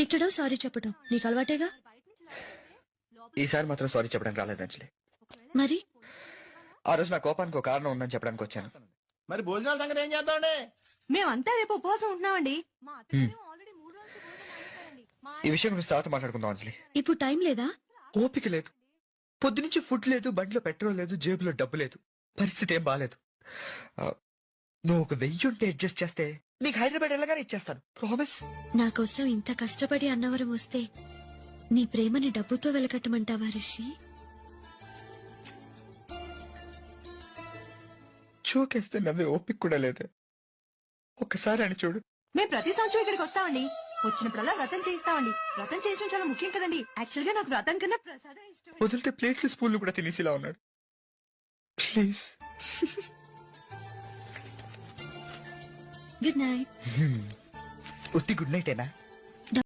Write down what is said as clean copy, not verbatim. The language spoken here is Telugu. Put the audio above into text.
తిట్టడం సారీ చెప్పడం నీకు అలవాటేగా. ఈసారి మాత్రం సారీ చెప్పడానికి రాలేదు అంజలి. మరి ఆ రోజు నా కోపానికి ఒక కారణం ఉందని చెప్పడానికి వచ్చాను. మరి భోజనాల సంగతి ఏం చేద్దామండి? మేమంతా రేపు ఉపవాసం ఉంటున్నామండి. ఈ విషయం గురించి తర్వాత మాట్లాడుకుందాం అంజలి. ఇప్పుడు టైం లేదా? ఓపిక లేదు. పొద్దునుంచి ఫుడ్ లేదు, బండిలో పెట్రోల్ లేదు, జేబులో డబ్బు లేదు. పరిస్థితి ఏం బాలేదు. నువ్వు ఒక 1000 ఉంటే అడ్జస్ట్ చేస్తే నీకు హైదరాబాద్ వెళ్ళగానే ఇచ్చేస్తాను. ప్రామిస్. నా కోసం ఇంత కష్టపడి అన్నవరం వస్తే నీ ప్రేమని డబ్బుతో వెలకట్టమంటావా రిషి? చూకేస్తే నవ్వే ఓపిక కూడా లేదు. ఒక్కసారి అని చూడు. మేము ప్రతి సంవత్సరం ఇక్కడికి వస్తామండి. వచ్చినప్పుడల్లా వ్రతం చేయిస్తామండి. వ్రతం చేయించడం చాలా ముఖ్యం కదండి. యాక్చువల్ గా నాకు వ్రతం కన్నా ప్రసాదం ఇష్టం. వదిలితే ప్లేట్లు స్పూన్లు కూడా తినేసిలా ఉన్నాడు. ప్లీజ్. Good night. ఉత్తి గుడ్ నైట్ ఏనా?